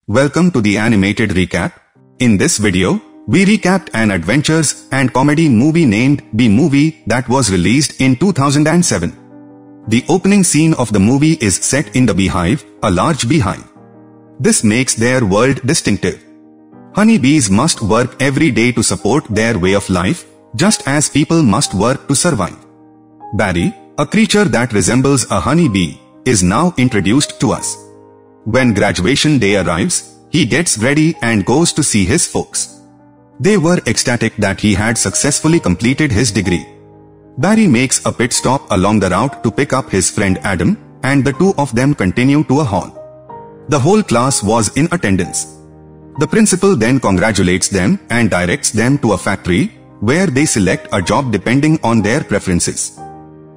Welcome to the animated recap. In this video, we recapped an adventures and comedy movie named B Movie that was released in 2007. The opening scene of the movie is set in the beehive, a large beehive. This makes their world distinctive. Honeybees must work every day to support their way of life, just as people must work to survive. Barry, a creature that resembles a honeybee, is now introduced to us. When graduation day arrives, he gets ready and goes to see his folks. They were ecstatic that he had successfully completed his degree. Barry makes a pit stop along the route to pick up his friend Adam, and the two of them continue to a hall. The whole class was in attendance. The principal then congratulates them and directs them to a factory, where they select a job depending on their preferences.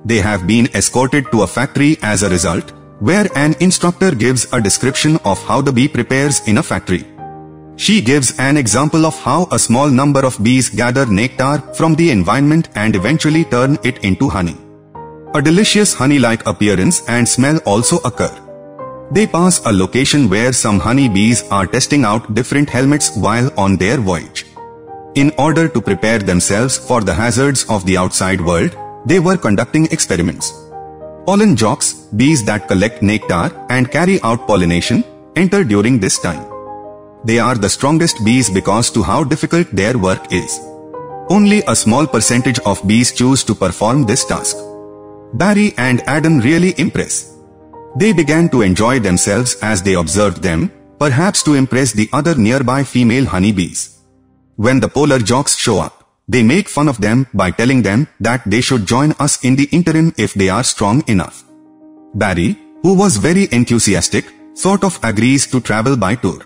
They have been escorted to a factory as a result, where an instructor gives a description of how the bee prepares in a factory. She gives an example of how a small number of bees gather nectar from the environment and eventually turn it into honey. A delicious honey-like appearance and smell also occur. They pass a location where some honey bees are testing out different helmets while on their voyage. In order to prepare themselves for the hazards of the outside world, they were conducting experiments. Pollen jocks, bees that collect nectar and carry out pollination, enter during this time. They are the strongest bees because to how difficult their work is. Only a small percentage of bees choose to perform this task. Barry and Adam really impress. They began to enjoy themselves as they observed them, perhaps to impress the other nearby female honeybees. When the polar jocks show up, they make fun of them by telling them that they should join us in the interim if they are strong enough. Barry, who was very enthusiastic, sort of agrees to travel by tour.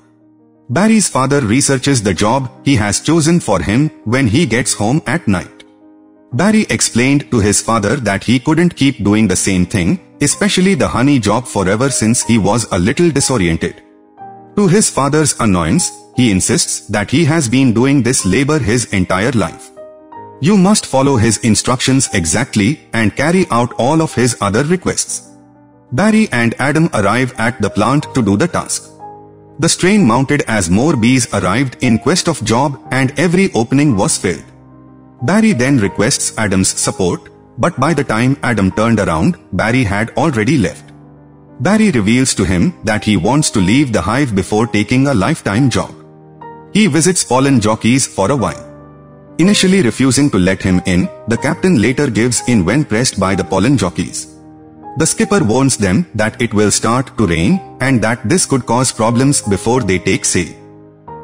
Barry's father researches the job he has chosen for him when he gets home at night. Barry explained to his father that he couldn't keep doing the same thing, especially the honey job forever since he was a little disoriented. To his father's annoyance, he insists that he has been doing this labor his entire life. You must follow his instructions exactly and carry out all of his other requests. Barry and Adam arrive at the plant to do the task. The strain mounted as more bees arrived in quest of job and every opening was filled. Barry then requests Adam's support, but by the time Adam turned around, Barry had already left. Barry reveals to him that he wants to leave the hive before taking a lifetime job. He visits pollen jockeys for a while. Initially refusing to let him in, the captain later gives in when pressed by the pollen jockeys. The skipper warns them that it will start to rain and that this could cause problems before they take sail.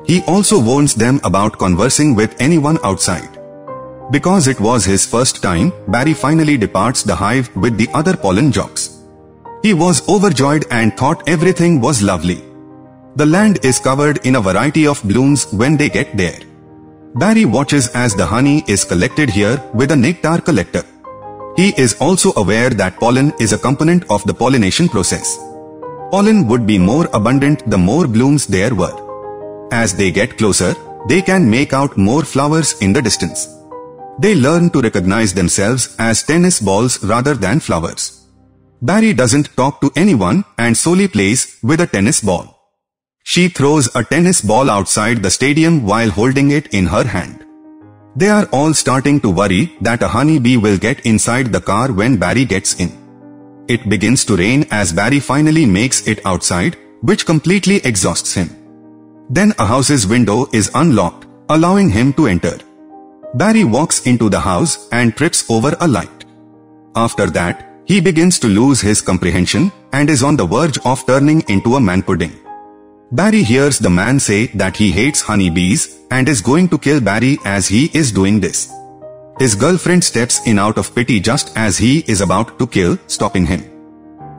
He also warns them about conversing with anyone outside. Because it was his first time, Barry finally departs the hive with the other pollen jocks. He was overjoyed and thought everything was lovely. The land is covered in a variety of blooms when they get there. Barry watches as the honey is collected here with a nectar collector. He is also aware that pollen is a component of the pollination process. Pollen would be more abundant the more blooms there were. As they get closer, they can make out more flowers in the distance. They learn to recognize themselves as tennis balls rather than flowers. Barry doesn't talk to anyone and solely plays with a tennis ball. She throws a tennis ball outside the stadium while holding it in her hand. They are all starting to worry that a honeybee will get inside the car when Barry gets in. It begins to rain as Barry finally makes it outside, which completely exhausts him. Then a house's window is unlocked, allowing him to enter. Barry walks into the house and trips over a light. After that, he begins to lose his comprehension and is on the verge of turning into a man pudding. Barry hears the man say that he hates honeybees and is going to kill Barry as he is doing this. His girlfriend steps in out of pity just as he is about to kill, stopping him.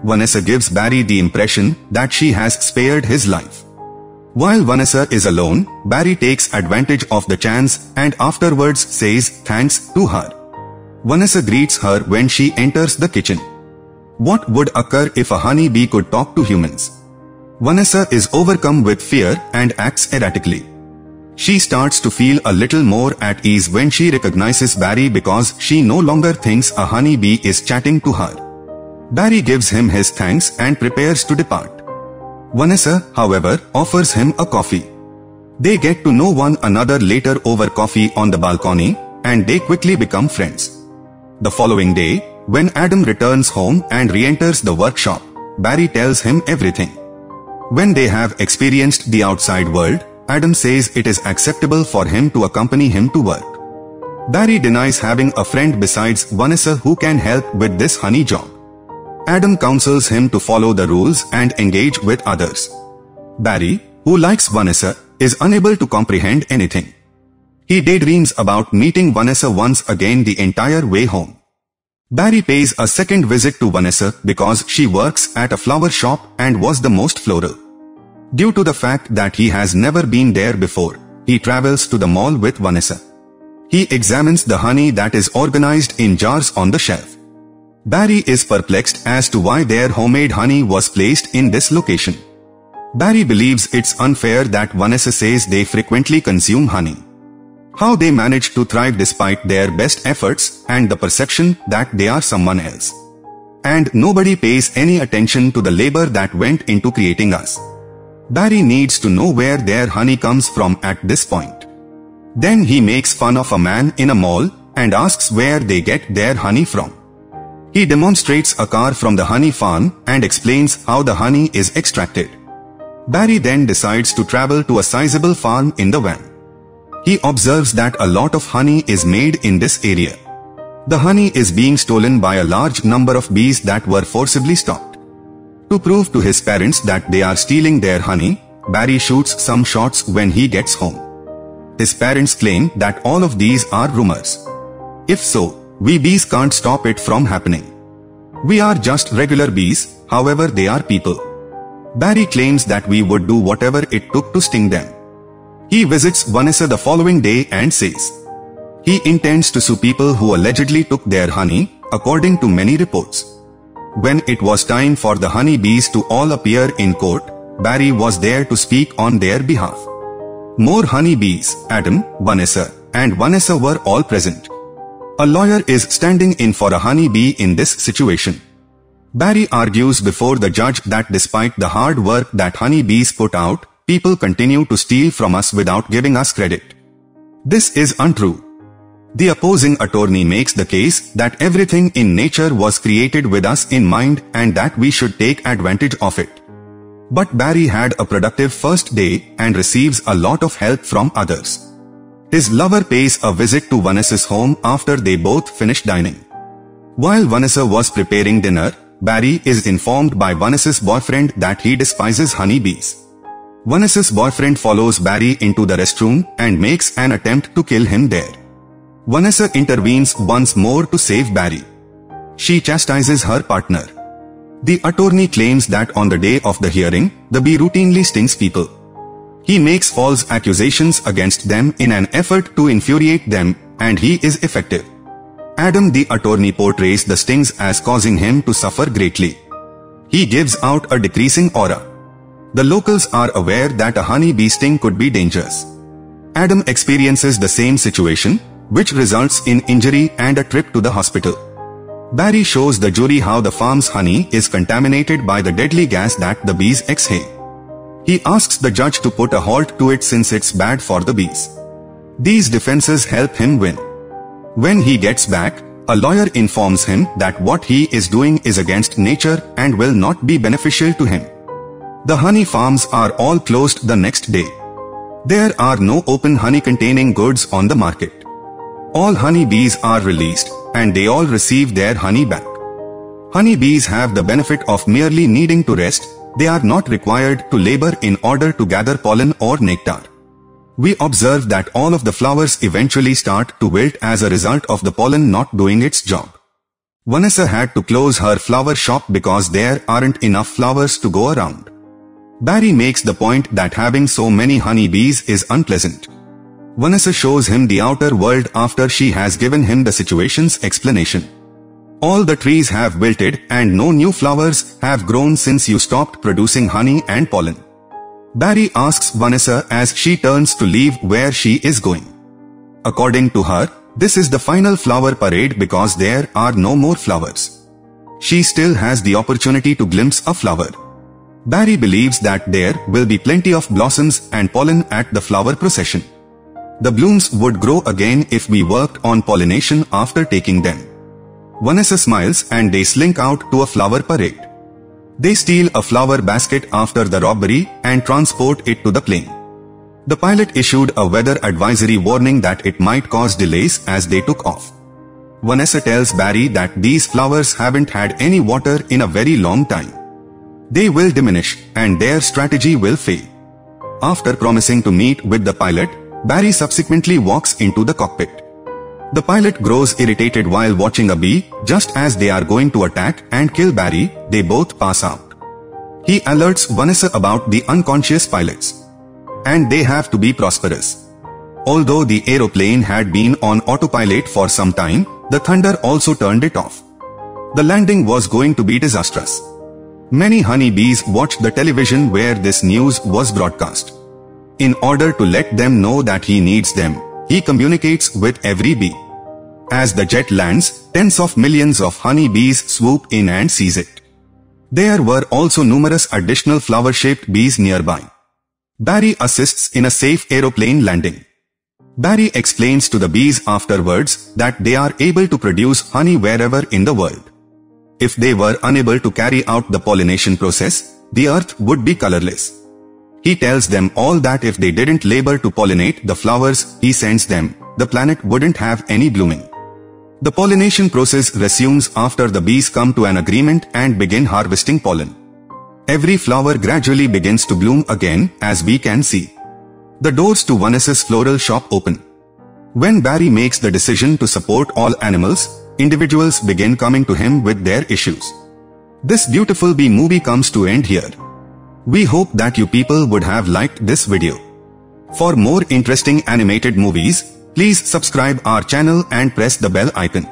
Vanessa gives Barry the impression that she has spared his life. While Vanessa is alone, Barry takes advantage of the chance and afterwards says thanks to her. Vanessa greets her when she enters the kitchen. What would occur if a honeybee could talk to humans? Vanessa is overcome with fear and acts erratically. She starts to feel a little more at ease when she recognizes Barry because she no longer thinks a honeybee is chatting to her. Barry gives him his thanks and prepares to depart. Vanessa, however, offers him a coffee. They get to know one another later over coffee on the balcony, and they quickly become friends. The following day, when Adam returns home and re-enters the workshop, Barry tells him everything. When they have experienced the outside world, Adam says it is acceptable for him to accompany him to work. Barry denies having a friend besides Vanessa who can help with this honey job. Adam counsels him to follow the rules and engage with others. Barry, who likes Vanessa, is unable to comprehend anything. He daydreams about meeting Vanessa once again the entire way home. Barry pays a second visit to Vanessa because she works at a flower shop and was the most floral. Due to the fact that he has never been there before, he travels to the mall with Vanessa. He examines the honey that is organized in jars on the shelf. Barry is perplexed as to why their homemade honey was placed in this location. Barry believes it's unfair that Vanessa says they frequently consume honey. How they manage to thrive despite their best efforts and the perception that they are someone else. And nobody pays any attention to the labor that went into creating us. Barry needs to know where their honey comes from at this point. Then he makes fun of a man in a mall and asks where they get their honey from. He demonstrates a car from the honey farm and explains how the honey is extracted. Barry then decides to travel to a sizable farm in the van. He observes that a lot of honey is made in this area. The honey is being stolen by a large number of bees that were forcibly stopped. To prove to his parents that they are stealing their honey, Barry shoots some shots when he gets home. His parents claim that all of these are rumors. If so, we bees can't stop it from happening. We are just regular bees, however they are people. Barry claims that we would do whatever it took to sting them. He visits Vanessa the following day and says he intends to sue people who allegedly took their honey, according to many reports. When it was time for the honey bees to all appear in court, Barry was there to speak on their behalf. More honey bees, Adam, Vanessa, and Vanessa were all present. A lawyer is standing in for a honey bee in this situation. Barry argues before the judge that despite the hard work that honey bees put out, people continue to steal from us without giving us credit. This is untrue. The opposing attorney makes the case that everything in nature was created with us in mind and that we should take advantage of it. But Barry had a productive first day and receives a lot of help from others. His lover pays a visit to Vanessa's home after they both finish dining. While Vanessa was preparing dinner, Barry is informed by Vanessa's boyfriend that he despises honeybees. Vanessa's boyfriend follows Barry into the restroom and makes an attempt to kill him there. Vanessa intervenes once more to save Barry. She chastises her partner. The attorney claims that on the day of the hearing, the bee routinely stings people. He makes false accusations against them in an effort to infuriate them, and he is effective. Adam the attorney portrays the stings as causing him to suffer greatly. He gives out a decreasing aura. The locals are aware that a honey bee sting could be dangerous. Adam experiences the same situation, which results in injury and a trip to the hospital. Barry shows the jury how the farm's honey is contaminated by the deadly gas that the bees exhale. He asks the judge to put a halt to it since it's bad for the bees. These defenses help him win. When he gets back, a lawyer informs him that what he is doing is against nature and will not be beneficial to him. The honey farms are all closed the next day. There are no open honey-containing goods on the market. All honey bees are released, and they all receive their honey back. Honey bees have the benefit of merely needing to rest. They are not required to labor in order to gather pollen or nectar. We observe that all of the flowers eventually start to wilt as a result of the pollen not doing its job. Vanessa had to close her flower shop because there aren't enough flowers to go around. Barry makes the point that having so many honey bees is unpleasant. Vanessa shows him the outer world after she has given him the situation's explanation. All the trees have wilted and no new flowers have grown since you stopped producing honey and pollen. Barry asks Vanessa as she turns to leave where she is going. According to her, this is the final flower parade because there are no more flowers. She still has the opportunity to glimpse a flower. Barry believes that there will be plenty of blossoms and pollen at the flower procession. The blooms would grow again if we worked on pollination after taking them. Vanessa smiles and they slink out to a flower parade. They steal a flower basket after the robbery and transport it to the plane. The pilot issued a weather advisory warning that it might cause delays as they took off. Vanessa tells Barry that these flowers haven't had any water in a very long time. They will diminish and their strategy will fail. After promising to meet with the pilot, Barry subsequently walks into the cockpit. The pilot grows irritated while watching a bee. Just as they are going to attack and kill Barry, they both pass out. He alerts Vanessa about the unconscious pilots. And they have to be prosperous. Although the aeroplane had been on autopilot for some time, the thunder also turned it off. The landing was going to be disastrous. Many honeybees watched the television where this news was broadcast. In order to let them know that he needs them, he communicates with every bee. As the jet lands, tens of millions of honeybees swoop in and seize it. There were also numerous additional flower-shaped bees nearby. Barry assists in a safe aeroplane landing. Barry explains to the bees afterwards that they are able to produce honey wherever in the world. If they were unable to carry out the pollination process, the earth would be colorless. He tells them all that if they didn't labor to pollinate the flowers he sends them, the planet wouldn't have any blooming. The pollination process resumes after the bees come to an agreement and begin harvesting pollen. Every flower gradually begins to bloom again, as we can see. The doors to Vanessa's floral shop open. When Barry makes the decision to support all animals, individuals begin coming to him with their issues. This beautiful bee movie comes to end here. We hope that you people would have liked this video. For more interesting animated movies, please subscribe our channel and press the bell icon.